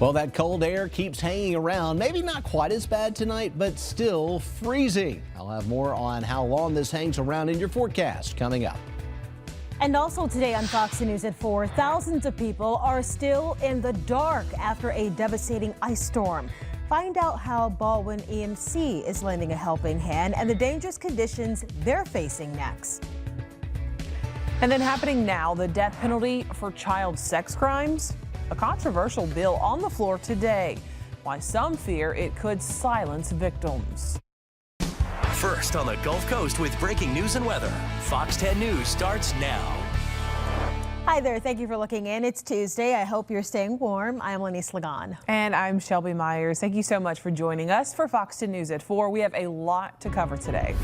Well, that cold air keeps hanging around. Maybe not quite as bad tonight, but still freezing. I'll have more on how long this hangs around in your forecast coming up. And also today on Fox News at 4, thousands of people are still in the dark after a devastating ice storm. Find out how Baldwin EMC is lending a helping hand and the dangerous conditions they're facing next. And then happening now, the death penalty for child sex crimes. A controversial bill on the floor today. Why some fear it could silence victims. First on the Gulf Coast with breaking news and weather. Fox 10 News starts now. Hi there. Thank you for looking in. It's Tuesday. I hope you're staying warm. I'm Lenise Lagan. And I'm Shelby Myers. Thank you so much for joining us for Fox 10 News at 4. We have a lot to cover today.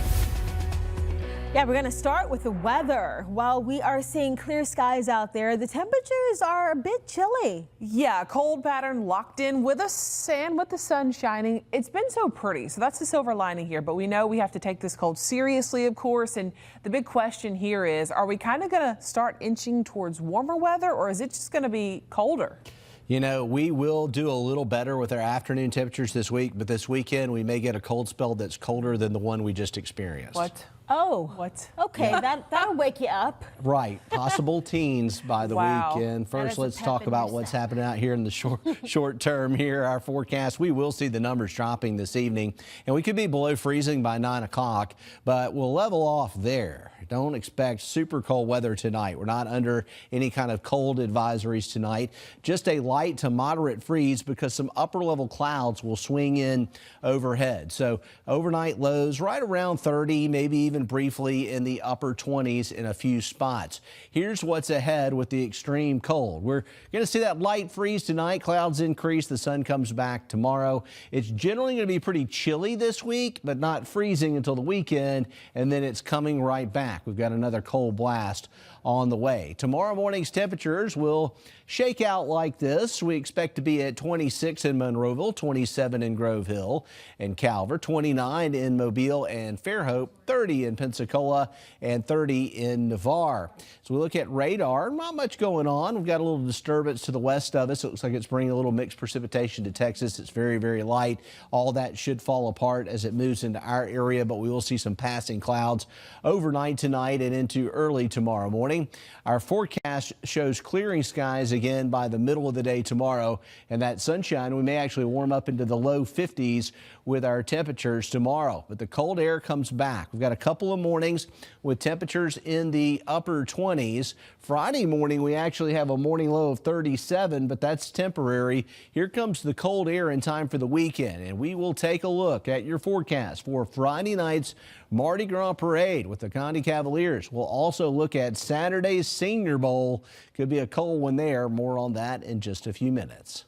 Yeah, we're going to start with the weather. While we are seeing clear skies out there, the temperatures are a bit chilly. Yeah, cold pattern locked in with us and with the sun shining. It's been so pretty, so that's the silver lining here. But we know we have to take this cold seriously, of course. And the big question here is, are we kind of going to start inching towards warmer weather, or is it just going to be colder? You know, we will do a little better with our afternoon temperatures this week, but this weekend we may get a cold spell that's colder than the one we just experienced. What? Oh, what? Okay, that'll wake you up. Right, possible teens by the weekend. First, let's talk about what's happening out here in the short term here. Our forecast, we will see the numbers dropping this evening, and we could be below freezing by 9 o'clock, but we'll level off there. Don't expect super cold weather tonight. We're not under any kind of cold advisories tonight. Just a light to moderate freeze because some upper level clouds will swing in overhead. So overnight lows right around 30, maybe even briefly in the upper 20s in a few spots. Here's what's ahead with the extreme cold. We're going to see that light freeze tonight. Clouds increase. The sun comes back tomorrow. It's generally going to be pretty chilly this week, but not freezing until the weekend. And then it's coming right back. We've got another cold blast on the way. Tomorrow morning's temperatures will shake out like this. We expect to be at 26 in Monroeville, 27 in Grove Hill and Calvert, 29 in Mobile and Fairhope, 30 in Pensacola and 30 in Navarre. So we look at radar, not much going on. We've got a little disturbance to the west of us. It looks like it's bringing a little mixed precipitation to Texas. It's very, very light. All that should fall apart as it moves into our area, but we will see some passing clouds overnight tonight and into early tomorrow morning. Our forecast shows clearing skies again by the middle of the day tomorrow, and that sunshine, we may actually warm up into the low 50s with our temperatures tomorrow. But the cold air comes back. We've got a couple of mornings with temperatures in the upper 20s. Friday morning, we actually have a morning low of 37, but that's temporary. Here comes the cold air in time for the weekend, and we will take a look at your forecast for Friday night's Mardi Gras Parade with the Conde Cavaliers. We'll also look at Saturday's Senior Bowl. Could be a cold one there. More on that in just a few minutes.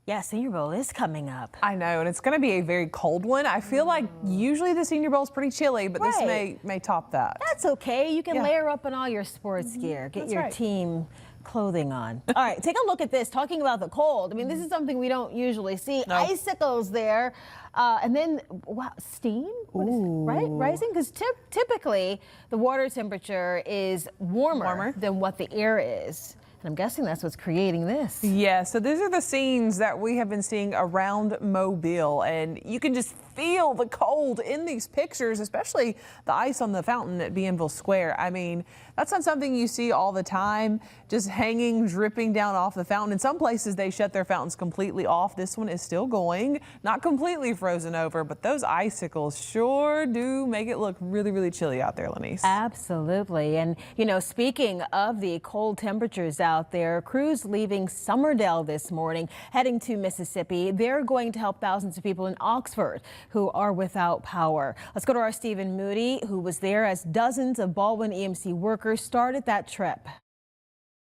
Yeah, Senior Bowl is coming up. I know, and it's going to be a very cold one. I feel like usually the Senior Bowl is pretty chilly, but this may top that. That's okay. You can layer up in all your sports gear. Get your team clothing on. All right, take a look at this. Talking about the cold. I mean, this is something we don't usually see. No. Icicles there. And then, wow, steam? What is it, right? Rising? Because typically the water temperature is warmer than what the air is. And I'm guessing that's what's creating this. Yeah, so these are the scenes that we have been seeing around Mobile, and you can just feel the cold in these pictures, especially the ice on the fountain at Bienville Square. I mean, that's not something you see all the time, just hanging, dripping down off the fountain. In some places, they shut their fountains completely off. This one is still going, not completely frozen over, but those icicles sure do make it look really, really chilly out there, Lenise. Absolutely. And, you know, speaking of the cold temperatures out there, crews leaving Summerdale this morning, heading to Mississippi. They're going to help thousands of people in Oxford who are without power. Let's go to our Stephen Moody, who was there as dozens of Baldwin EMC workers started that trip.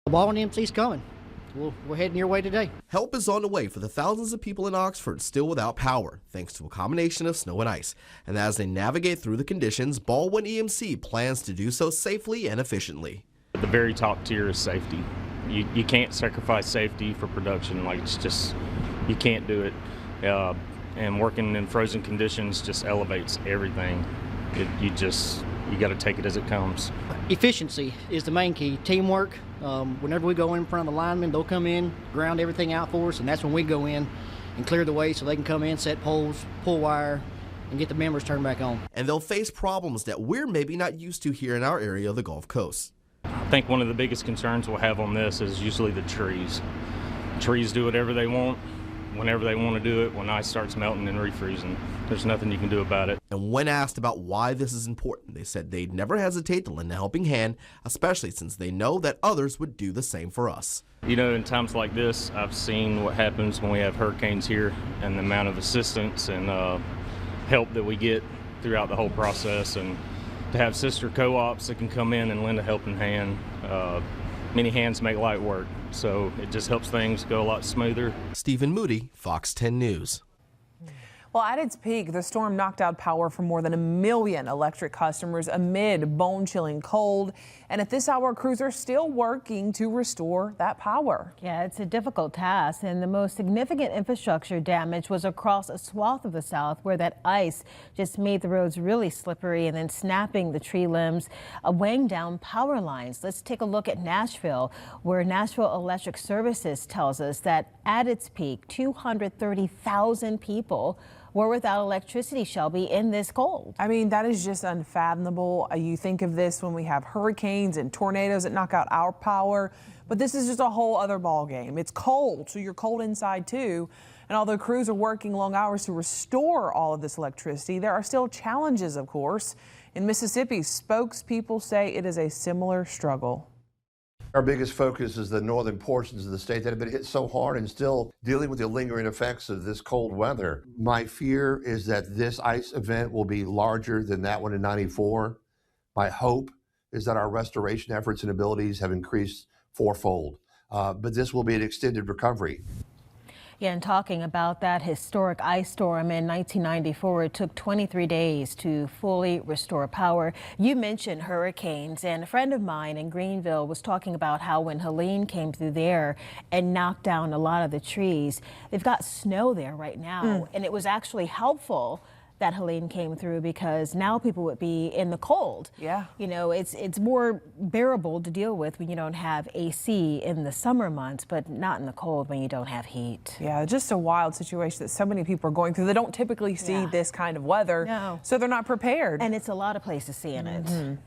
Baldwin EMC's coming. We're heading your way today. Help is on the way for the thousands of people in Oxford still without power, thanks to a combination of snow and ice. And as they navigate through the conditions, Baldwin EMC plans to do so safely and efficiently. The very top tier is safety. You can't sacrifice safety for production. Like, it's just, you can't do it. And working in frozen conditions just elevates everything. you got to take it as it comes. Efficiency is the main key. Teamwork. Whenever we go in front of the linemen, they'll come in, ground everything out for us, and that's when we go in and clear the way so they can come in, set poles, pull wire, and get the members turned back on. And they'll face problems that we're maybe not used to here in our area of the Gulf Coast. I think one of the biggest concerns we'll have on this is usually the trees. Trees do whatever they want, whenever they want to do it. When ice starts melting and refreezing, there's nothing you can do about it. And when asked about why this is important, they said they'd never hesitate to lend a helping hand, especially since they know that others would do the same for us. You know, in times like this, I've seen what happens when we have hurricanes here and the amount of assistance and help that we get throughout the whole process. And to have sister co-ops that can come in and lend a helping hand, many hands make light work. So it just helps things go a lot smoother. Stephen Moody, Fox 10 News. Well, at its peak, the storm knocked out power for more than 1 million electric customers amid bone-chilling cold. And at this hour, crews are still working to restore that power. Yeah, it's a difficult task, and the most significant infrastructure damage was across a swath of the South where that ice just made the roads really slippery and then snapping the tree limbs, weighing down power lines. Let's take a look at Nashville, where Nashville Electric Services tells us that at its peak, 230,000 people were without electricity, Shelby, in this cold. I mean, that is just unfathomable. You think of this when we have hurricanes and tornadoes that knock out our power, but this is just a whole other ball game. It's cold, so you're cold inside too. And although crews are working long hours to restore all of this electricity, there are still challenges, of course. In Mississippi, spokespeople say it is a similar struggle. Our biggest focus is the northern portions of the state that have been hit so hard and still dealing with the lingering effects of this cold weather. My fear is that this ice event will be larger than that one in '94. My hope is that our restoration efforts and abilities have increased fourfold, but this will be an extended recovery. Yeah, and talking about that historic ice storm in 1994, it took 23 days to fully restore power. You mentioned hurricanes, and a friend of mine in Greenville was talking about how when Helene came through there and knocked down a lot of the trees, they've got snow there right now, and it was actually helpful that Helene came through because now people would be in the cold. Yeah. You know, it's more bearable to deal with when you don't have AC in the summer months, but not in the cold when you don't have heat. Yeah, just a wild situation that so many people are going through. They don't typically see this kind of weather, so they're not prepared. And it's a lot of places seeing it.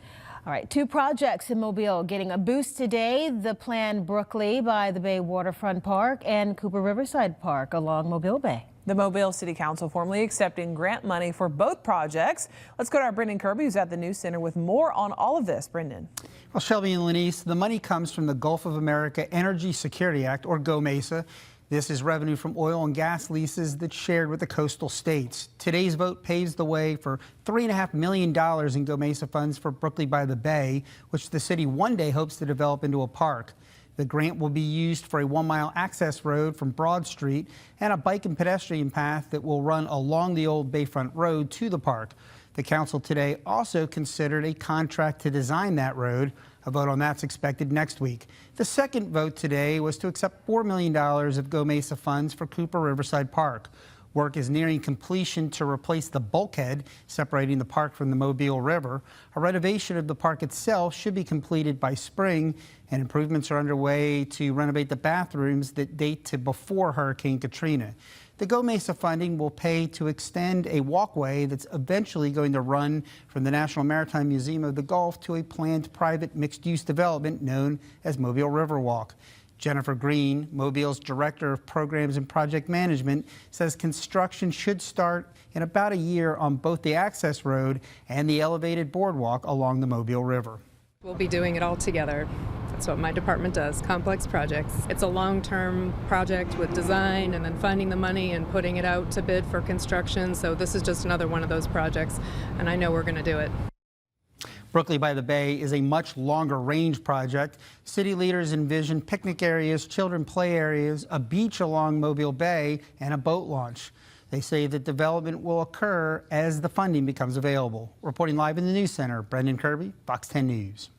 All right, 2 projects in Mobile getting a boost today. The planned Brookley by the Bay Waterfront Park and Cooper Riverside Park along Mobile Bay. The Mobile City Council formally accepting grant money for both projects. Let's go to our Brendan Kirby, who's at the News Center with more on all of this. Brendan. Well, Shelby and Lenise, the money comes from the Gulf of America Energy Security Act, or GOMESA. This is revenue from oil and gas leases that's shared with the coastal states. Today's vote paves the way for $3.5 million in GOMESA funds for Brookley by the Bay, which the city one day hopes to develop into a park. The grant will be used for a 1-mile access road from Broad Street and a bike and pedestrian path that will run along the old Bayfront Road to the park. The council today also considered a contract to design that road. A vote on that's expected next week. The second vote today was to accept $4 million of GOMESA funds for Cooper Riverside Park. Work is nearing completion to replace the bulkhead separating the park from the Mobile River. A renovation of the park itself should be completed by spring, and improvements are underway to renovate the bathrooms that date to before Hurricane Katrina. The GOMESA funding will pay to extend a walkway that's eventually going to run from the National Maritime Museum of the Gulf to a planned private mixed-use development known as Mobile Riverwalk. Jennifer Green, Mobile's Director of Programs and Project Management, says construction should start in about a year on both the access road and the elevated boardwalk along the Mobile River. We'll be doing it all together. That's what my department does, complex projects. It's a long-term project with design and then finding the money and putting it out to bid for construction. So this is just another one of those projects, and I know we're going to do it. Brookley by the Bay is a much longer range project. City leaders envision picnic areas, children play areas, a beach along Mobile Bay, and a boat launch. They say that development will occur as the funding becomes available. Reporting live in the News Center, Brendan Kirby, Fox 10 News.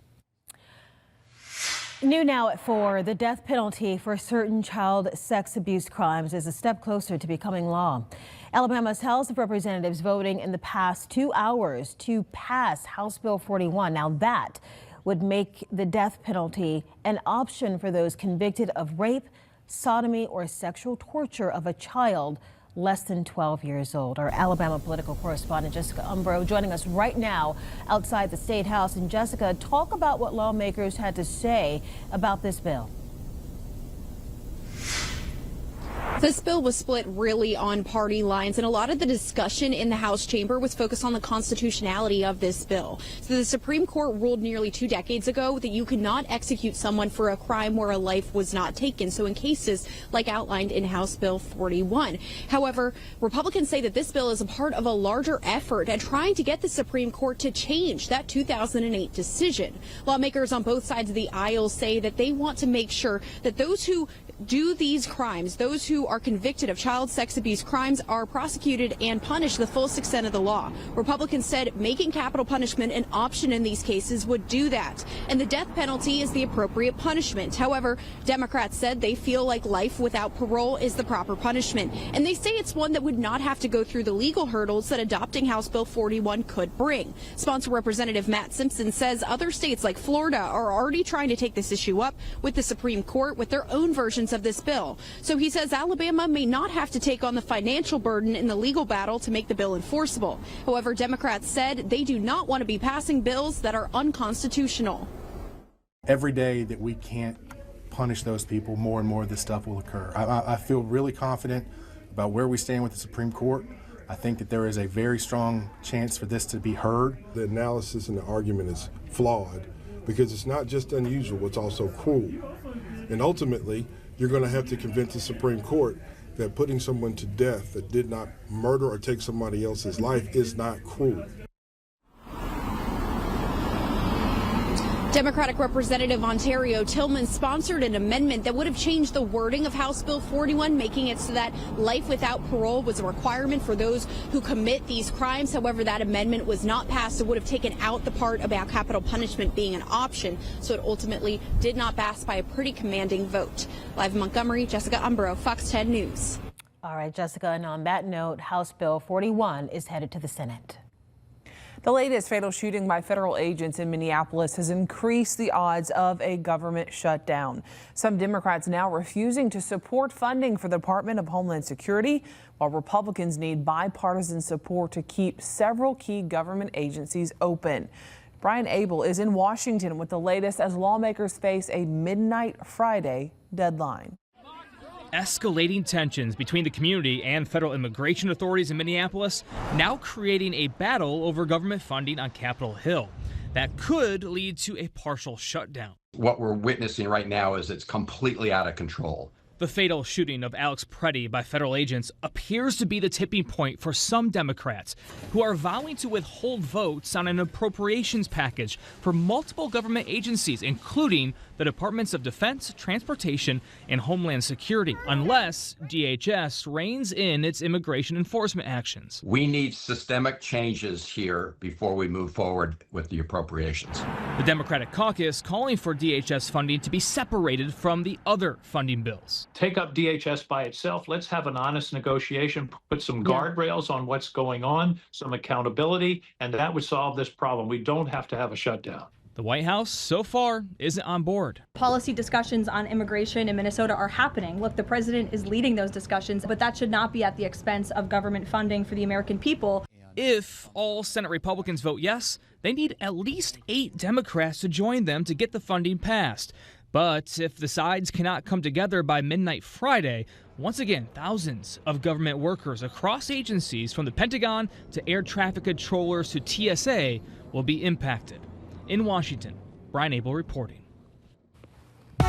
New now at 4, the death penalty for certain child sex abuse crimes is a step closer to becoming law. Alabama's House of Representatives voting in the past 2 hours to pass House Bill 41. Now that would make the death penalty an option for those convicted of rape, sodomy, or sexual torture of a child less than 12 years old. Our Alabama political correspondent Jessica Umbro joining us right now outside the State House. And Jessica, talk about what lawmakers had to say about this bill. This bill was split really on party lines, and a lot of the discussion in the House chamber was focused on the constitutionality of this bill. So the Supreme Court ruled nearly 2 decades ago that you could not execute someone for a crime where a life was not taken. So in cases like outlined in House Bill 41. However, Republicans say that this bill is a part of a larger effort at trying to get the Supreme Court to change that 2008 decision. Lawmakers on both sides of the aisle say that they want to make sure that those who do these crimes, those who are convicted of child sex abuse crimes, are prosecuted and punished the full extent of the law. Republicans said making capital punishment an option in these cases would do that, and the death penalty is the appropriate punishment. However, Democrats said they feel like life without parole is the proper punishment, and they say it's one that would not have to go through the legal hurdles that adopting House Bill 41 could bring. Sponsor Representative Matt Simpson says other states like Florida are already trying to take this issue up with the Supreme Court with their own versions of this bill. So he says Alabama may not have to take on the financial burden in the legal battle to make the bill enforceable. However, Democrats said they do not want to be passing bills that are unconstitutional. Every day that we can't punish those people, more and more of this stuff will occur. I feel really confident about where we stand with the Supreme Court. I think that there is a very strong chance for this to be heard. The analysis and the argument is flawed because it's not just unusual, it's also cruel. And ultimately, you're going to have to convince the Supreme Court that putting someone to death that did not murder or take somebody else's life is not cruel. Democratic Representative Ontario Tillman sponsored an amendment that would have changed the wording of House Bill 41, making it so that life without parole was a requirement for those who commit these crimes. However, that amendment was not passed. It would have taken out the part about capital punishment being an option, so it ultimately did not pass by a pretty commanding vote. Live in Montgomery, Jessica Umbro, Fox 10 News. All right, Jessica, and on that note, House Bill 41 is headed to the Senate. The latest fatal shooting by federal agents in Minneapolis has increased the odds of a government shutdown. Some Democrats now refusing to support funding for the Department of Homeland Security, while Republicans need bipartisan support to keep several key government agencies open. Brian Abel is in Washington with the latest as lawmakers face a midnight Friday deadline. Escalating tensions between the community and federal immigration authorities in Minneapolis now creating a battle over government funding on Capitol Hill that could lead to a partial shutdown. What we're witnessing right now is it's completely out of control. The fatal shooting of Alex Preddy by federal agents appears to be the tipping point for some Democrats who are vowing to withhold votes on an appropriations package for multiple government agencies, including the Departments of Defense, Transportation, and Homeland Security, unless DHS reins in its immigration enforcement actions. We need systemic changes here before we move forward with the appropriations. The Democratic caucus calling for DHS funding to be separated from the other funding bills. Take up DHS by itself. Let's have an honest negotiation, put some guardrails on what's going on, some accountability, and that would solve this problem. We don't have to have a shutdown. The White House, so far, isn't on board. Policy discussions on immigration in Minnesota are happening. Look, the president is leading those discussions, but that should not be at the expense of government funding for the American people. If all Senate Republicans vote yes, they need at least 8 Democrats to join them to get the funding passed. But if the sides cannot come together by midnight Friday, once again, thousands of government workers across agencies, from the Pentagon to air traffic controllers to TSA, will be impacted. In Washington, Brian Abel reporting. All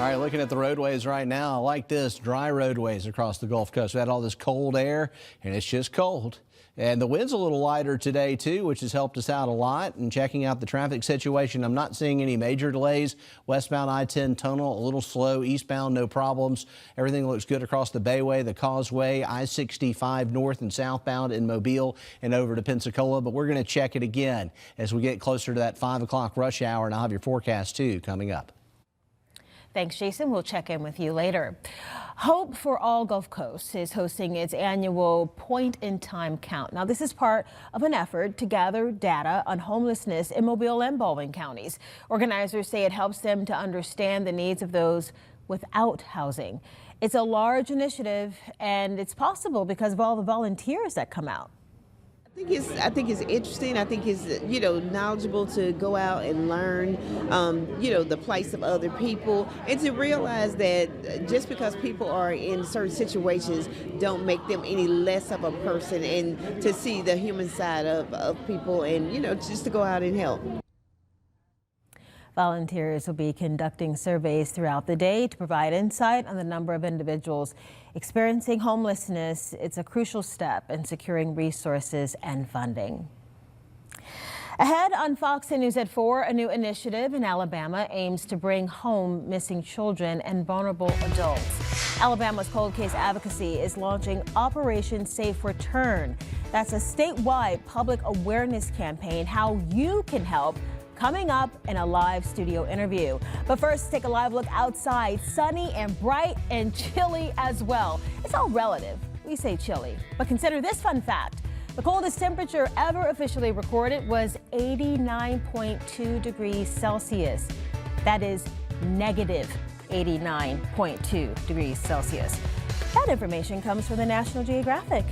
right, looking at the roadways right now, I like this, dry roadways across the Gulf Coast. We had all this cold air, and it's just cold. And the wind's a little lighter today, too, which has helped us out a lot. And checking out the traffic situation, I'm not seeing any major delays. Westbound I-10 tunnel, a little slow. Eastbound, no problems. Everything looks good across the Bayway, the Causeway, I-65 north and southbound in Mobile and over to Pensacola. But we're going to check it again as we get closer to that 5 o'clock rush hour. And I'll have your forecast, too, coming up. Thanks, Jason. We'll check in with you later. Hope for All Gulf Coast is hosting its annual point-in-time count. Now, this is part of an effort to gather data on homelessness in Mobile and Baldwin counties. Organizers say it helps them to understand the needs of those without housing. It's a large initiative, and it's possible because of all the volunteers that come out. I think it's interesting. I think it's, knowledgeable to go out and learn, the plights of other people, and to realize that just because people are in certain situations don't make them any less of a person, and to see the human side of people, and, just to go out and help. Volunteers will be conducting surveys throughout the day to provide insight on the number of individuals experiencing homelessness. It's a crucial step in securing resources and funding. Ahead on Fox 10 News at 4, a new initiative in Alabama aims to bring home missing children and vulnerable adults. Alabama's Cold Case Advocacy is launching Operation Safe Return. That's a statewide public awareness campaign, how you can help, coming up in a live studio interview. But first, take a live look outside. Sunny and bright and chilly as well. It's all relative. We say chilly. But consider this fun fact. The coldest temperature ever officially recorded was 89.2 degrees Celsius. That is negative 89.2 degrees Celsius. That information comes from the National Geographic.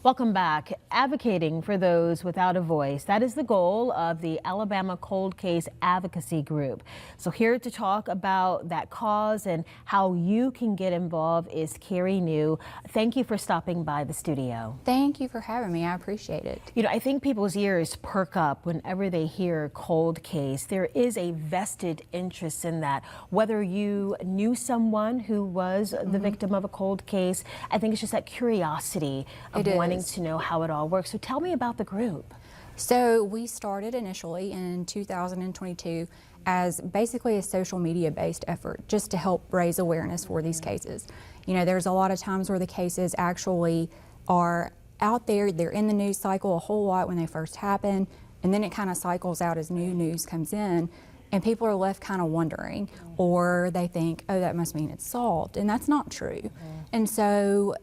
Welcome back. Advocating for those without a voice. That is the goal of the Alabama Cold Case Advocacy Group. So here to talk about that cause and how you can get involved is Carrie New. Thank you for stopping by the studio. Thank you for having me. I appreciate it. I think people's ears perk up whenever they hear cold case. There is a vested interest in that. Whether you knew someone who was the victim of a cold case, I think it's just that curiosity of wanting to know how it all works. So tell me about the group. So we started initially in 2022 as basically a social media based effort just to help raise awareness for these cases. There's a lot of times where the cases actually are out there, they're in the news cycle a whole lot when they first happen, and then it kind of cycles out as new news comes in, and people are left kind of wondering, or they think, oh, that must mean it's solved, and that's not true. And so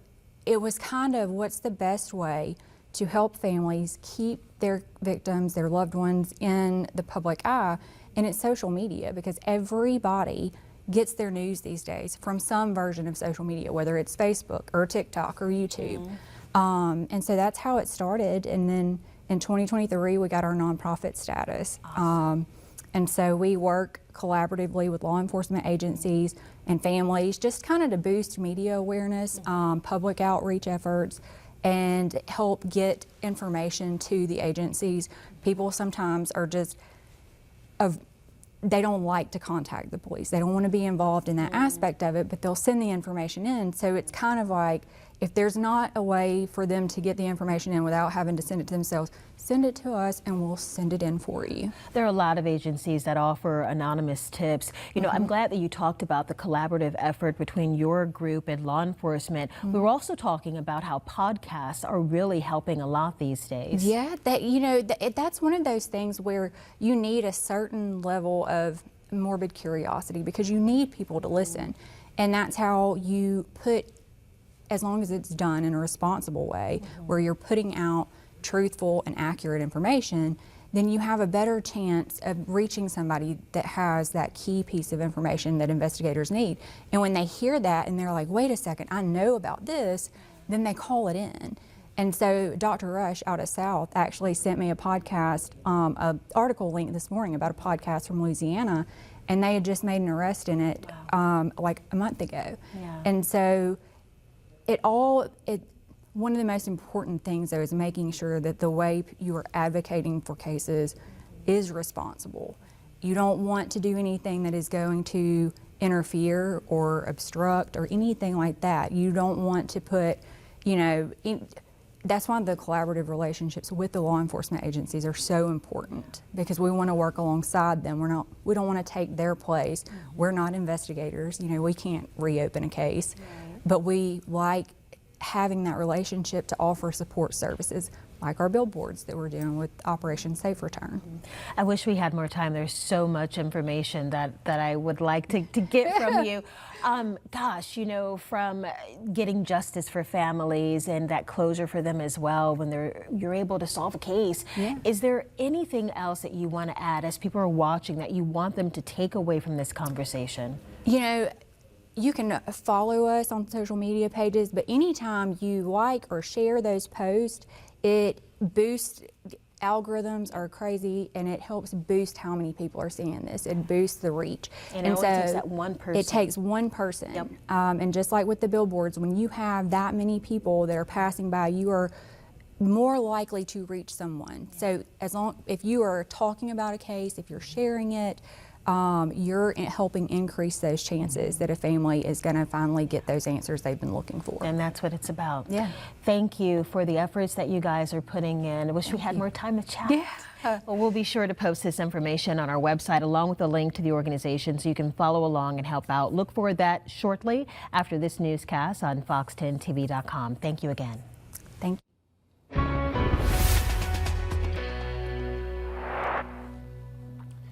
it was kind of what's the best way to help families keep their victims, their loved ones in the public eye, and it's social media, because everybody gets their news these days from some version of social media, whether it's Facebook or TikTok or YouTube. And so that's how it started, and then in 2023 we got our nonprofit status. Awesome. And so we work collaboratively with law enforcement agencies and families just kind of to boost media awareness, public outreach efforts, and help get information to the agencies. People sometimes are just, they don't like to contact the police. They don't want to be involved in that aspect of it, but they'll send the information in. So it's kind of like, if there's not a way for them to get the information in without having to send it to themselves, send it to us and we'll send it in for you. There are a lot of agencies that offer anonymous tips. I'm glad that you talked about the collaborative effort between your group and law enforcement. We were also talking about how podcasts are really helping a lot these days. Yeah, that's one of those things where you need a certain level of morbid curiosity because you need people to listen. And that's how you put, as long as it's done in a responsible way, where you're putting out truthful and accurate information, then you have a better chance of reaching somebody that has that key piece of information that investigators need. And when they hear that and they're like, wait a second, I know about this, then they call it in. And so Dr. Rush out of South actually sent me a podcast, an article link this morning about a podcast from Louisiana, and they had just made an arrest in it like a month ago. Yeah. And so one of the most important things, though, is making sure that the way you are advocating for cases is responsible. You don't want to do anything that is going to interfere or obstruct or anything like that. You don't want to put, that's why the collaborative relationships with the law enforcement agencies are so important, because we want to work alongside them. We don't want to take their place. We're not investigators. We can't reopen a case, but we like having that relationship to offer support services like our billboards that we're doing with Operation Safe Return. I wish we had more time. There's so much information that I would like to get from you. Gosh, from getting justice for families and that closure for them as well when you're able to solve a case. Yeah. Is there anything else that you want to add as people are watching that you want them to take away from this conversation? You can follow us on social media pages, but anytime you like or share those posts, it boosts, algorithms are crazy, and it helps boost how many people are seeing this. It boosts the reach. And so it takes that one person. It takes one person. Yep. And just like with the billboards, when you have that many people that are passing by, you are more likely to reach someone. So if you are talking about a case, if you're sharing it, you're helping increase those chances that a family is going to finally get those answers they've been looking for. And that's what it's about. Yeah. Thank you for the efforts that you guys are putting in. I wish we had more time to chat. Yeah. Well, we'll be sure to post this information on our website along with a link to the organization so you can follow along and help out. Look for that shortly after this newscast on fox10tv.com. Thank you again. Thank you.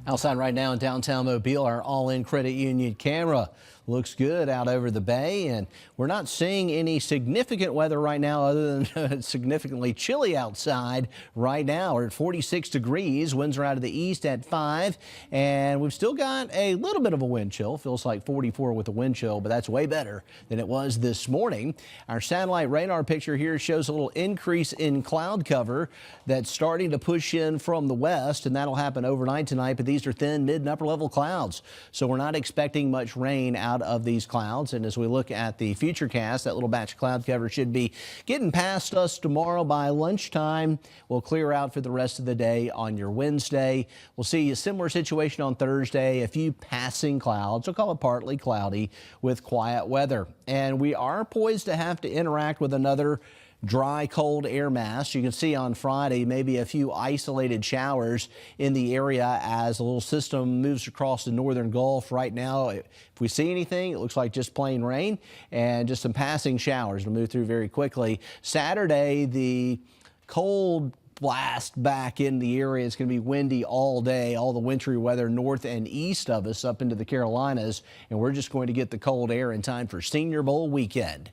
Outside right now in downtown Mobile, our all-in credit union camera looks good out over the bay, and we're not seeing any significant weather right now other than it's significantly chilly outside right now. We're at 46 degrees. Winds are out of the east at 5, and we've still got a little bit of a wind chill. Feels like 44 with the wind chill, but that's way better than it was this morning. Our satellite radar picture here shows a little increase in cloud cover that's starting to push in from the west, and that'll happen overnight tonight, but these are thin mid and upper level clouds, so we're not expecting much rain out of these clouds. And as we look at the futurecast, that little batch of cloud cover should be getting past us tomorrow by lunchtime. We'll clear out for the rest of the day on your Wednesday. We'll see a similar situation on Thursday, a few passing clouds. We'll call it partly cloudy with quiet weather. And we are poised to have to interact with another dry, cold air mass. You can see on Friday maybe a few isolated showers in the area as a little system moves across the northern Gulf. Right now, if we see anything, it looks like just plain rain and just some passing showers. It'll move through very quickly. Saturday, the cold blast back in the area. It's going to be windy all day, all the wintry weather north and east of us up into the Carolinas, and we're just going to get the cold air in time for Senior Bowl weekend.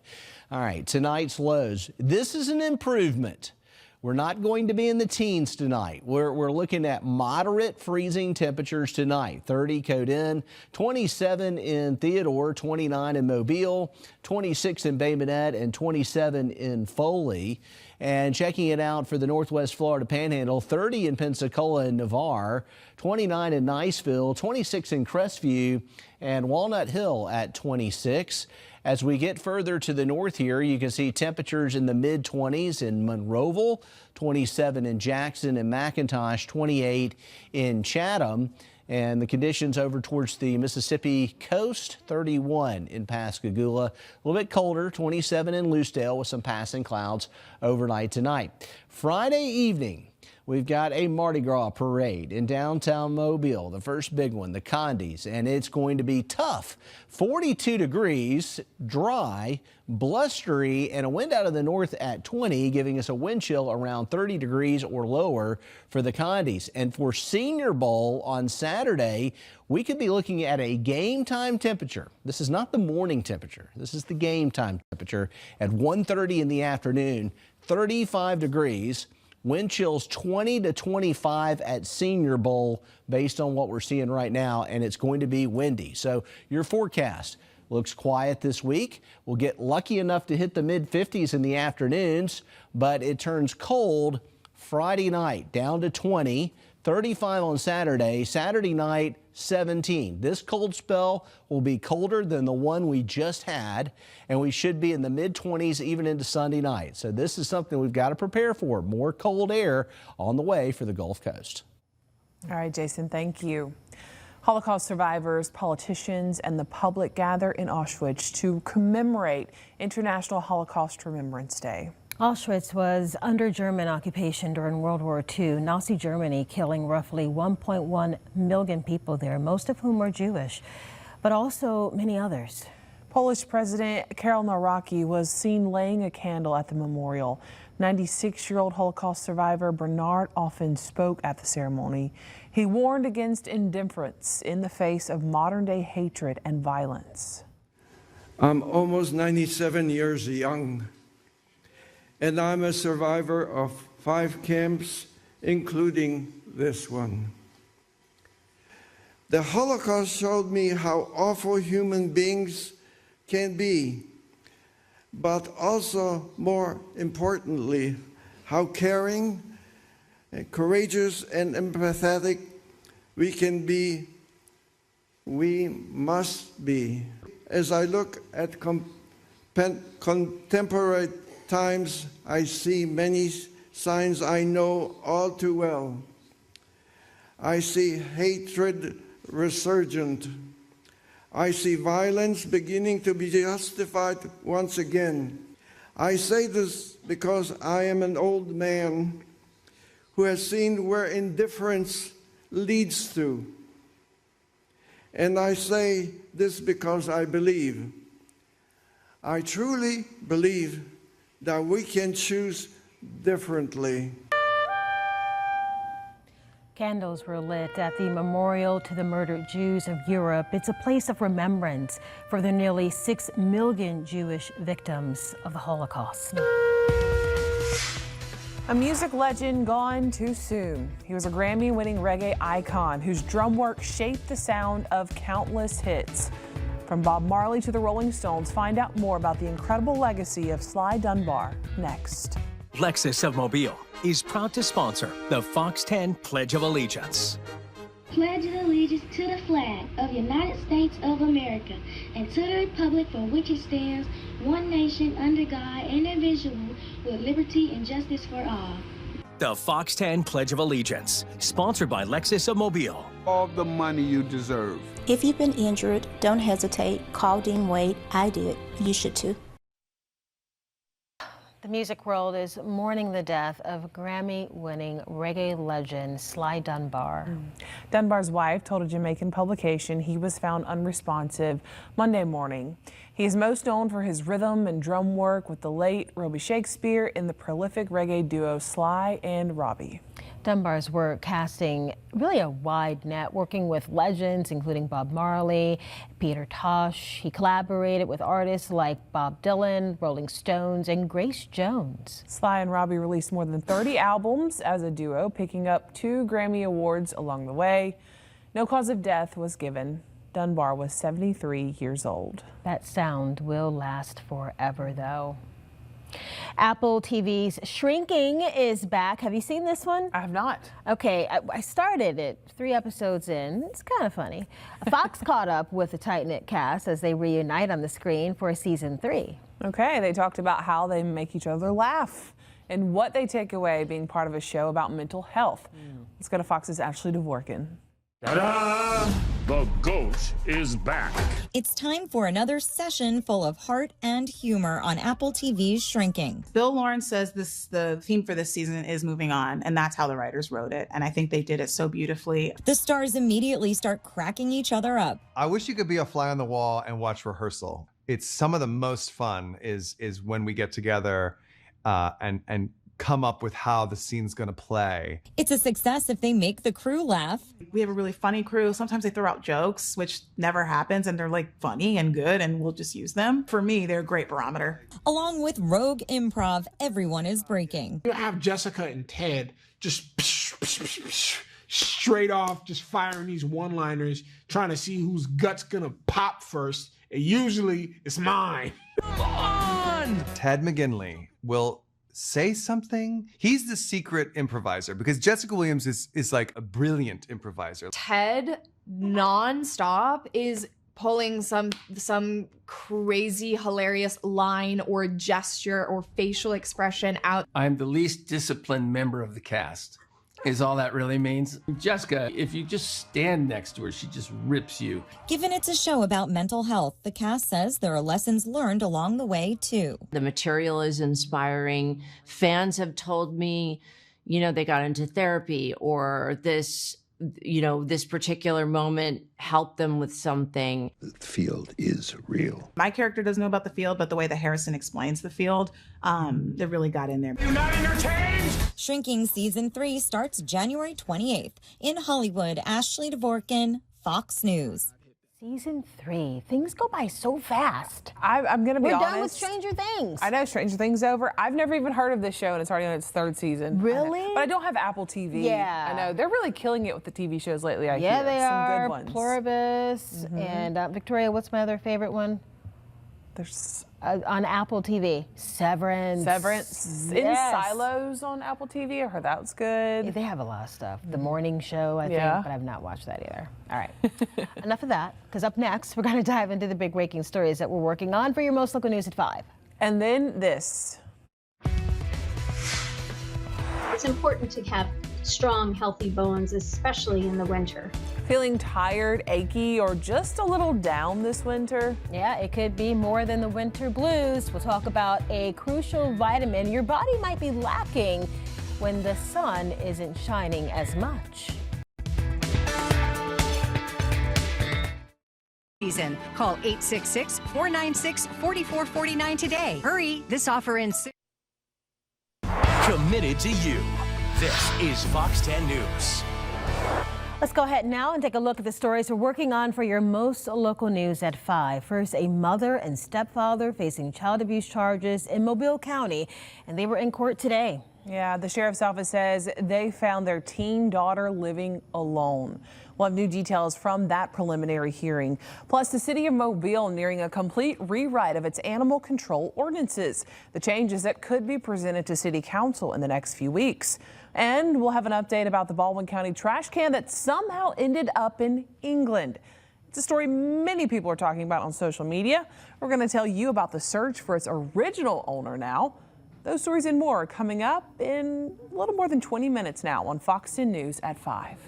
All right, tonight's lows. This is an improvement. We're not going to be in the teens tonight. We're looking at moderate freezing temperatures tonight. 30 Coden, 27 in Theodore, 29 in Mobile, 26 in Bay Minette, and 27 in Foley. And checking it out for the Northwest Florida Panhandle, 30 in Pensacola and Navarre, 29 in Niceville, 26 in Crestview, and Walnut Hill at 26. As we get further to the north here, you can see temperatures in the mid-20s in Monroeville, 27 in Jackson and McIntosh, 28 in Chatham. And the conditions over towards the Mississippi coast, 31 in Pascagoula. A little bit colder, 27 in Lucedale with some passing clouds overnight tonight. Friday evening, we've got a Mardi Gras parade in downtown Mobile, the first big one, the Condies, and it's going to be tough. 42 degrees, dry, blustery, and a wind out of the north at 20, giving us a wind chill around 30 degrees or lower for the Condies. And for Senior Bowl on Saturday, we could be looking at a game time temperature. This is not the morning temperature. This is the game time temperature at 1:30 in the afternoon, 35 degrees. Wind chills 20 to 25 at Senior Bowl based on what we're seeing right now, and it's going to be windy. So your forecast looks quiet this week. We'll get lucky enough to hit the mid-50s in the afternoons, but it turns cold Friday night down to 20, 35 on Saturday. Saturday night, 17. This cold spell will be colder than the one we just had, and we should be in the mid-20s even into Sunday night. So this is something we've got to prepare for. More cold air on the way for the Gulf Coast. All right, Jason, thank you. Holocaust survivors, politicians, and the public gather in Auschwitz to commemorate International Holocaust Remembrance Day. Auschwitz was under German occupation during World War II, Nazi Germany killing roughly 1.1 million people there, most of whom were Jewish, but also many others. Polish President Karol Nawrocki was seen laying a candle at the memorial. 96-year-old Holocaust survivor Bernard often spoke at the ceremony. He warned against indifference in the face of modern-day hatred and violence. I'm almost 97 years young, and I'm a survivor of 5 camps, including this one. The Holocaust showed me how awful human beings can be, but also, more importantly, how caring, courageous, and empathetic we can be, we must be. As I look at contemporary times, I see many signs I know all too well. I see hatred resurgent. I see violence beginning to be justified once again. I say this because I am an old man who has seen where indifference leads to. And I say this because I believe. I truly believe that we can choose differently. Candles were lit at the Memorial to the Murdered Jews of Europe. It's a place of remembrance for the nearly 6 million Jewish victims of the Holocaust. A music legend gone too soon. He was a Grammy-winning reggae icon whose drum work shaped the sound of countless hits. From Bob Marley to the Rolling Stones, find out more about the incredible legacy of Sly Dunbar next. Lexus of Mobile is proud to sponsor the Fox 10 Pledge of Allegiance. Pledge allegiance to the flag of the United States of America and to the republic for which it stands, one nation under God, indivisible, with liberty and justice for all. The Fox 10 Pledge of Allegiance, sponsored by Lexus of Mobile. All the money you deserve. If you've been injured, don't hesitate. Call Dean Wade. I did. You should too. The music world is mourning the death of Grammy-winning reggae legend Sly Dunbar. Dunbar's wife told a Jamaican publication he was found unresponsive Monday morning. He is most known for his rhythm and drum work with the late Robbie Shakespeare in the prolific reggae duo Sly and Robbie. Dunbar's work casting really a wide net, working with legends including Bob Marley, Peter Tosh. He collaborated with artists like Bob Dylan, Rolling Stones, and Grace Jones. Sly and Robbie released more than 30 albums as a duo, picking up 2 Grammy Awards along the way. No cause of death was given. Dunbar was 73 years old. That sound will last forever, though. Apple TV's Shrinking is back. Have you seen this one? I have not. Okay, I started it 3 episodes in. It's kind of funny. Fox caught up with the tight-knit cast as they reunite on the screen for season 3. Okay, they talked about how they make each other laugh and what they take away being part of a show about mental health. Let's go to Fox's Ashley Dvorkin. Ta-da! The Ghost is back. It's time for another session full of heart and humor on Apple TV's Shrinking. Bill Lawrence says the theme for this season is moving on, and that's how the writers wrote it. And I think they did it so beautifully. The stars immediately start cracking each other up. I wish you could be a fly on the wall and watch rehearsal. It's some of the most fun is when we get together and come up with how the scene's going to play. It's a success if they make the crew laugh. We have a really funny crew. Sometimes they throw out jokes, which never happens, and they're like funny and good, and we'll just use them. For me, they're a great barometer. Along with rogue improv, everyone is breaking. You have Jessica and Ted just straight off, just firing these one-liners, trying to see whose gut's gonna pop first, and usually it's mine. Come on! Ted McGinley will say something. He's the secret improviser because Jessica Williams is like a brilliant improviser. Ted nonstop is pulling some crazy hilarious line or gesture or facial expression out. I'm the least disciplined member of the cast. is all that really means. Jessica, if you just stand next to her, she just rips you. Given it's a show about mental health, the cast says there are lessons learned along the way, too. The material is inspiring. Fans have told me, they got into therapy, or this particular moment helped them with something. The field is real. My character doesn't know about the field, but the way that Harrison explains the field, they really got in there. You're not entertained! Shrinking Season 3 starts January 28th. In Hollywood, Ashley Dvorkin, Fox News. Season 3. Things go by so fast. I'm going to be honest. We're done with Stranger Things. I know Stranger Things over. I've never even heard of this show, and it's already on its 3rd season. Really? But I don't have Apple TV. Yeah. I know. They're really killing it with the TV shows lately, I hear. Yeah, they Some are. good ones. Pluribus. And Victoria, what's my other favorite one? There's on Apple TV. Severance. In Silos on Apple TV. I heard that was good. Yeah, they have a lot of stuff. The Morning Show, I think, but I've not watched that either. All right. Enough of that, because up next, we're going to dive into the big breaking stories that we're working on for your most local news at 5. And then this. It's important to have strong, healthy bones, especially in the winter. Feeling tired, achy, or just a little down this winter? Yeah, it could be more than the winter blues. We'll talk about a crucial vitamin your body might be lacking when the sun isn't shining as much. Season. Call 866-496-4449 today. Hurry, this offer ends soon. Committed to you. This is Fox 10 News. Let's go ahead now and take a look at the stories we're working on for your most local news at 5. First, a mother and stepfather facing child abuse charges in Mobile County, and they were in court today. Yeah, the sheriff's office says they found their teen daughter living alone. We'll have new details from that preliminary hearing. Plus, the city of Mobile nearing a complete rewrite of its animal control ordinances, the changes that could be presented to city council in the next few weeks. And we'll have an update about the Baldwin County trash can that somehow ended up in England. It's a story many people are talking about on social media. We're going to tell you about the search for its original owner now. Those stories and more are coming up in a little more than 20 minutes now on Fox 10 News at 5.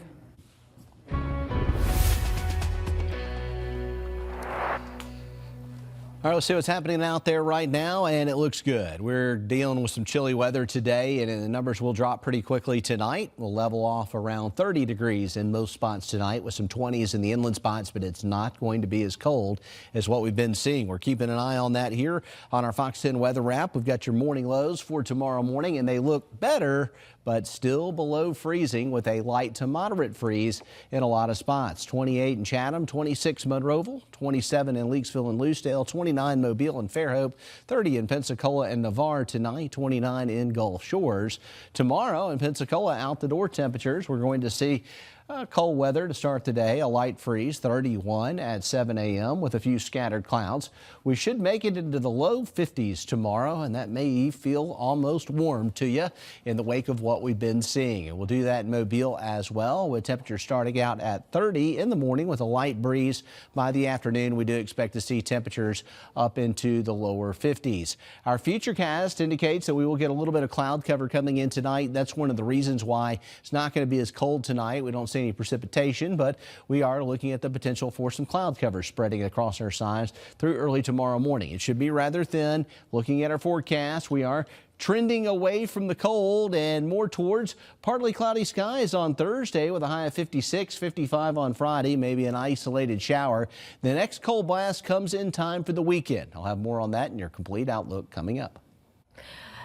All right, let's see what's happening out there right now, and it looks good. We're dealing with some chilly weather today, and the numbers will drop pretty quickly tonight. We'll level off around 30 degrees in most spots tonight with some 20s in the inland spots, but it's not going to be as cold as what we've been seeing. We're keeping an eye on that here on our Fox 10 weather wrap. We've got your morning lows for tomorrow morning, and they look better, but still below freezing with a light to moderate freeze in a lot of spots. 28 in Chatham, 26 Monroeville, 27 in Leakesville and Lucedale, 29 Mobile and Fairhope, 30 in Pensacola and Navarre tonight, 29 in Gulf Shores. Tomorrow in Pensacola, out the door temperatures, we're going to see cold weather to start the day, a light freeze, 31 at 7 a.m. with a few scattered clouds. We should make it into the low 50s tomorrow, and that may feel almost warm to you in the wake of what we've been seeing. And we'll do that in Mobile as well, with temperatures starting out at 30 in the morning with a light breeze. By the afternoon, we do expect to see temperatures up into the lower 50s. Our futurecast indicates that we will get a little bit of cloud cover coming in tonight. That's one of the reasons why it's not going to be as cold tonight. We don't see any precipitation, but we are looking at the potential for some cloud cover spreading across our sides through early tomorrow morning. It should be rather thin. Looking at our forecast, we are trending away from the cold and more towards partly cloudy skies on Thursday with a high of 56, 55 on Friday, maybe an isolated shower. The next cold blast comes in time for the weekend. I'll have more on that in your complete outlook coming up.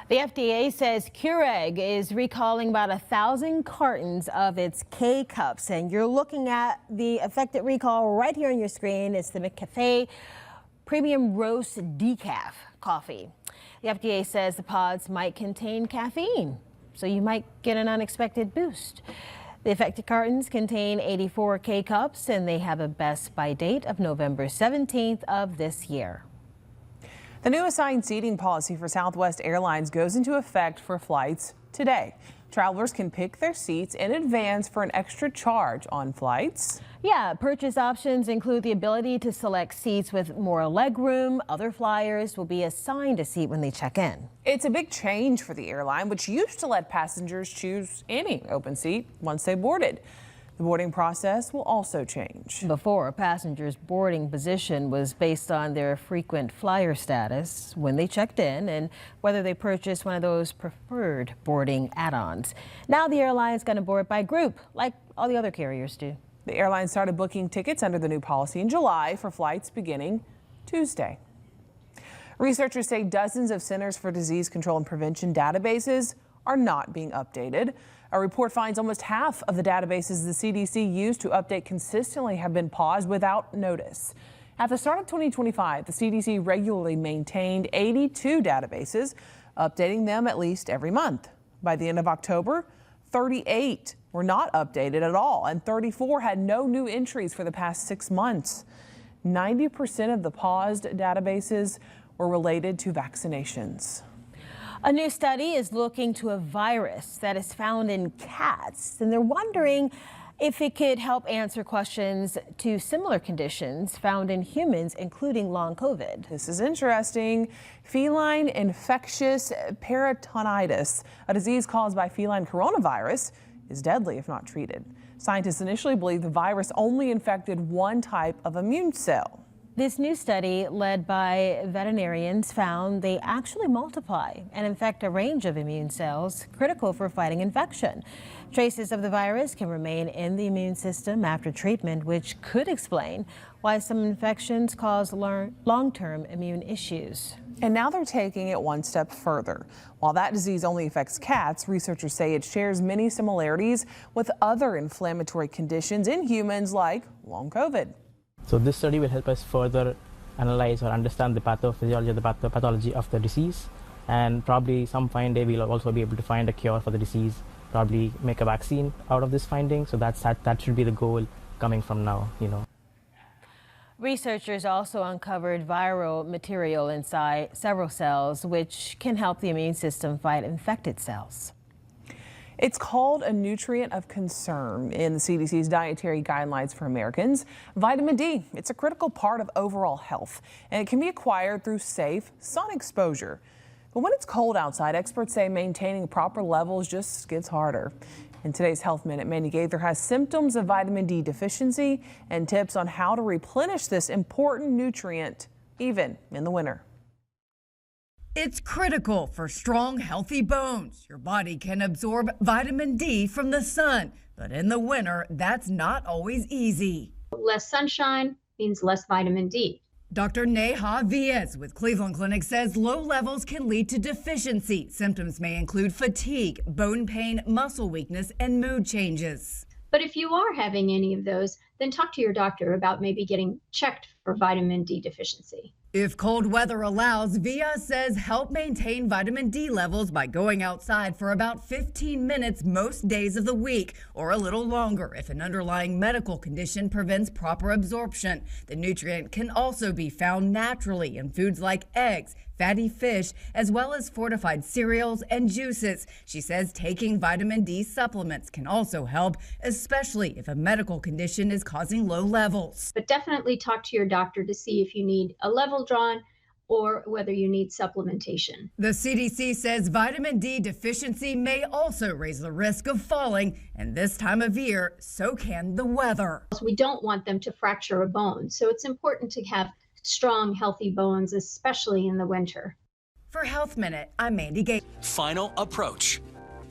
The FDA says Keurig is recalling about 1,000 cartons of its K-Cups, and you're looking at the affected recall right here on your screen. It's the McCafe Premium Roast Decaf coffee. The FDA says the pods might contain caffeine, so you might get an unexpected boost. The affected cartons contain 84 K-Cups, and they have a best by date of November 17th of this year. The new assigned seating policy for Southwest Airlines goes into effect for flights today. Travelers can pick their seats in advance for an extra charge on flights. Yeah, purchase options include the ability to select seats with more legroom. Other flyers will be assigned a seat when they check in. It's a big change for the airline, which used to let passengers choose any open seat once they boarded. The boarding process will also change. Before, a passenger's boarding position was based on their frequent flyer status when they checked in and whether they purchased one of those preferred boarding add-ons. Now the airline's going to board by group, like all the other carriers do. The airline started booking tickets under the new policy in July for flights beginning Tuesday. Researchers say dozens of Centers for Disease Control and Prevention databases are not being updated. A report finds almost half of the databases the CDC used to update consistently have been paused without notice. At the start of 2025, the CDC regularly maintained 82 databases, updating them at least every month. By the end of October, 38 were not updated at all, and 34 had no new entries for the past 6 months. 90% of the paused databases were related to vaccinations. A new study is looking to a virus that is found in cats, and they're wondering if it could help answer questions to similar conditions found in humans, including long COVID. This is interesting. Feline infectious peritonitis, a disease caused by feline coronavirus, is deadly if not treated. Scientists initially believed the virus only infected one type of immune cell. This new study, led by veterinarians, found they actually multiply and infect a range of immune cells critical for fighting infection. Traces of the virus can remain in the immune system after treatment, which could explain why some infections cause long-term immune issues. And now they're taking it one step further. While that disease only affects cats, researchers say it shares many similarities with other inflammatory conditions in humans like long COVID. So this study will help us further analyze or understand the pathophysiology, the pathology of the disease, and probably some fine day we'll also be able to find a cure for the disease, probably make a vaccine out of this finding. So that should be the goal coming from now, Researchers also uncovered viral material inside several cells, which can help the immune system fight infected cells. It's called a nutrient of concern in the CDC's dietary guidelines for Americans. Vitamin D, it's a critical part of overall health, and it can be acquired through safe sun exposure. But when it's cold outside, experts say maintaining proper levels just gets harder. In today's Health Minute, Mandy Gaither has symptoms of vitamin D deficiency and tips on how to replenish this important nutrient, even in the winter. It's critical for strong, healthy bones. Your body can absorb vitamin D from the sun, but in the winter, that's not always easy. Less sunshine means less vitamin D. Dr. Neha Viez with Cleveland Clinic says low levels can lead to deficiency. Symptoms may include fatigue, bone pain, muscle weakness, and mood changes. But if you are having any of those, then talk to your doctor about maybe getting checked for vitamin D deficiency. If cold weather allows, Via says help maintain vitamin D levels by going outside for about 15 minutes most days of the week, or a little longer if an underlying medical condition prevents proper absorption. The nutrient can also be found naturally in foods like eggs, fatty fish, as well as fortified cereals and juices. She says taking vitamin D supplements can also help, especially if a medical condition is causing low levels. But definitely talk to your doctor to see if you need a level drawn or whether you need supplementation. The CDC says vitamin D deficiency may also raise the risk of falling, and this time of year, so can the weather. We don't want them to fracture a bone, so it's important to have strong, healthy bones, especially in the winter. For Health Minute, I'm Mandy Gaither. Final Approach,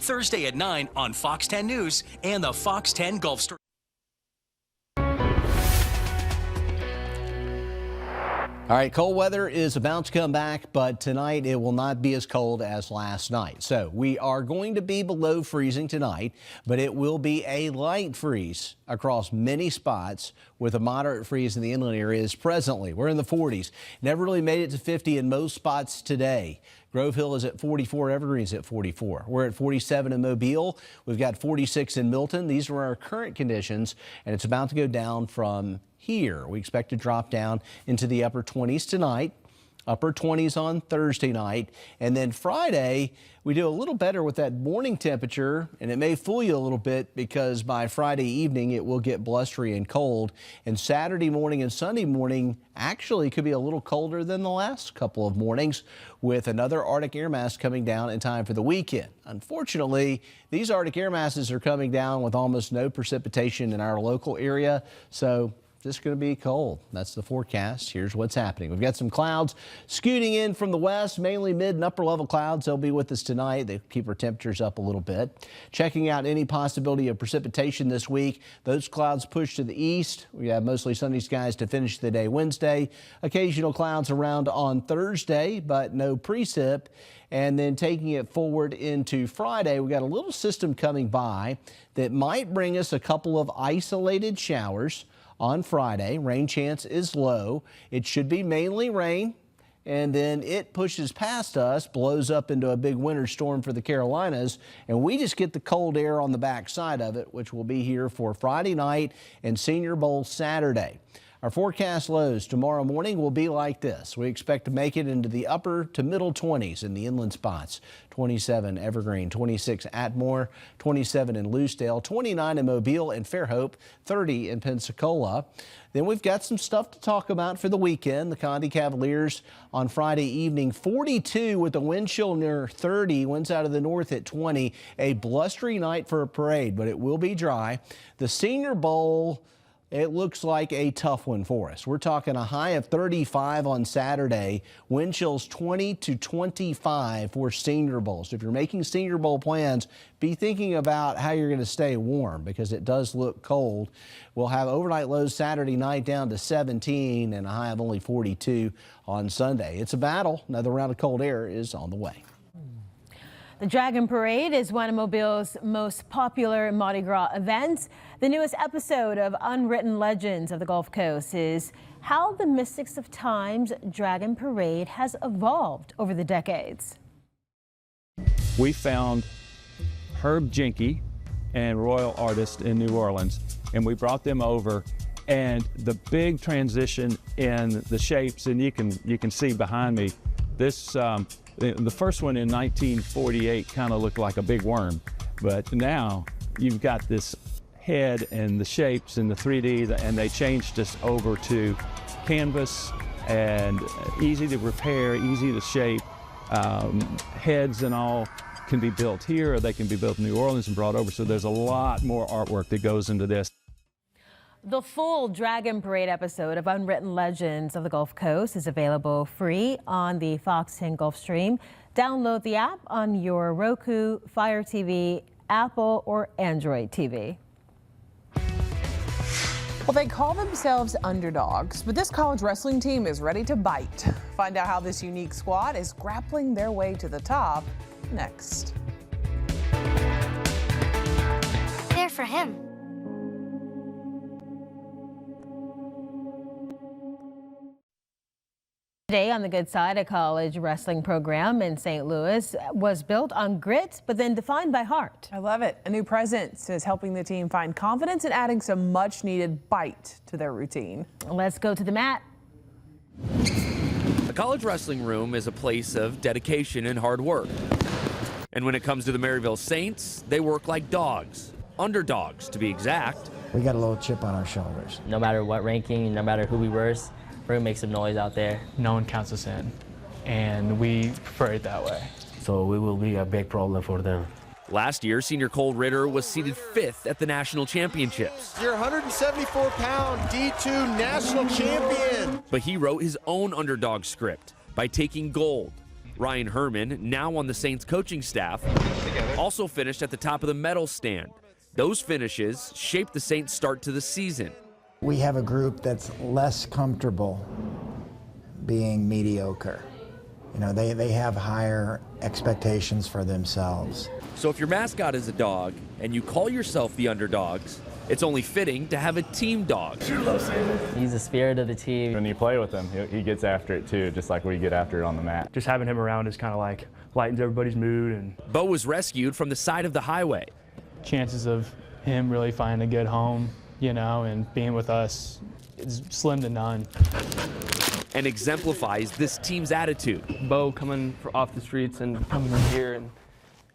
Thursday at 9 on Fox 10 News and the Fox 10 Gulf Stream. All right, cold weather is about to come back, but tonight it will not be as cold as last night. So we are going to be below freezing tonight, but it will be a light freeze across many spots with a moderate freeze in the inland areas presently. We're in the 40s. Never really made it to 50 in most spots today. Grove Hill is at 44, Evergreen's at 44. We're at 47 in Mobile. We've got 46 in Milton. These are our current conditions, and it's about to go down from here. We expect to drop down into the upper 20s tonight. upper 20s on Thursday night. And then Friday, we do a little better with that morning temperature, and it may fool you a little bit because by Friday evening it will get blustery and cold. And Saturday morning and Sunday morning actually could be a little colder than the last couple of mornings, with another Arctic air mass coming down in time for the weekend. Unfortunately, these Arctic air masses are coming down with almost no precipitation in our local area, so just going to be cold. That's the forecast. Here's what's happening. We've got some clouds scooting in from the west, mainly mid and upper level clouds. They'll be with us tonight. They keep our temperatures up a little bit. Checking out any possibility of precipitation this week. Those clouds push to the east. We have mostly sunny skies to finish the day Wednesday. Occasional clouds around on Thursday, but no precip. And then taking it forward into Friday, we got a little system coming by that might bring us a couple of isolated showers. On Friday, rain chance is low. It should be mainly rain, and then it pushes past us, blows up into a big winter storm for the Carolinas, and we just get the cold air on the backside of it, which will be here for Friday night and Senior Bowl Saturday. Our forecast lows tomorrow morning will be like this. We expect to make it into the upper to middle 20s in the inland spots. 27 Evergreen, 26 Atmore, 27 in Loosedale, 29 in Mobile and Fairhope, 30 in Pensacola. Then we've got some stuff to talk about for the weekend. The Conde Cavaliers on Friday evening, 42 with a wind chill near 30, winds out of the north at 20. A blustery night for a parade, but it will be dry. The Senior Bowl, it looks like a tough one for us. We're talking a high of 35 on Saturday, wind chills 20 to 25 for Senior Bowl. So if you're making Senior Bowl plans, be thinking about how you're going to stay warm because it does look cold. We'll have overnight lows Saturday night down to 17 and a high of only 42 on Sunday. It's a battle. Another round of cold air is on the way. The Dragon Parade is one of Mobile's most popular Mardi Gras events. The newest episode of Unwritten Legends of the Gulf Coast is how the Mystics of Time's Dragon Parade has evolved over the decades. We found Herb Jenke and Royal Artist in New Orleans, and we brought them over. And the big transition in the shapes, and you can see behind me, this the first one in 1948 kind of looked like a big worm, but now you've got this head and the shapes and the 3D, and they changed us over to canvas and easy to repair, easy to shape. Heads and all can be built here, or they can be built in New Orleans and brought over, so there's a lot more artwork that goes into this. The full Dragon Parade episode of Unwritten Legends of the Gulf Coast is available free on the Fox 10 Gulf stream. Download the app on your Roku, Fire TV, Apple, or Android TV. Well, they call themselves underdogs, but this college wrestling team is ready to bite. Find out how this unique squad is grappling their way to the top next. There for him. Today on the good side, a college wrestling program in St. Louis was built on grit, but then defined by heart. I love it. A new presence is helping the team find confidence and adding some much needed bite to their routine. Let's go to the mat. A college wrestling room is a place of dedication and hard work. And when it comes to the Maryville Saints, they work like dogs, underdogs to be exact. We got a little chip on our shoulders. No matter what ranking, no matter who we verse, we're gonna make some noise out there. No one counts us in, and we prefer it that way. So we will be a big problem for them. Last year, senior Cole Ritter was seeded 5th at the national championships. Your 174-pound D2 national champion. But he wrote his own underdog script by taking gold. Ryan Herman, now on the Saints coaching staff, also finished at the top of the medal stand. Those finishes shaped the Saints' start to the season. We have a group that's less comfortable being mediocre. You know, they have higher expectations for themselves. So if your mascot is a dog and you call yourself the underdogs, it's only fitting to have a team dog. He's the spirit of the team. When you play with him, he gets after it too, just like we get after it on the mat. Just having him around is kind of like lightens everybody's mood. And Bo was rescued from the side of the highway. Chances of him really finding a good home, you know, and being with us is slim to none. and exemplifies this team's attitude. Bo coming off the streets and coming in here and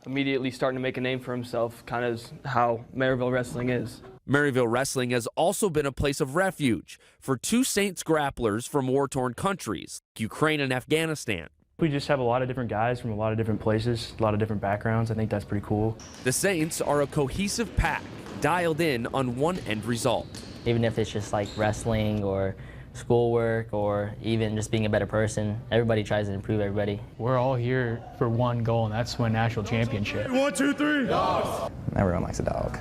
immediately starting to make a name for himself, kind of how Maryville wrestling is. Maryville wrestling has also been a place of refuge for two Saints grapplers from war-torn countries, Ukraine and Afghanistan. We just have a lot of different guys from a lot of different places, a lot of different backgrounds. I think that's pretty cool. The Saints are a cohesive pack, dialed in on one end result. Even if it's just like wrestling or schoolwork or even just being a better person, everybody tries to improve everybody. We're all here for one goal, and that's to win national championship. 1, 2, 3. Dogs. Everyone likes a dog.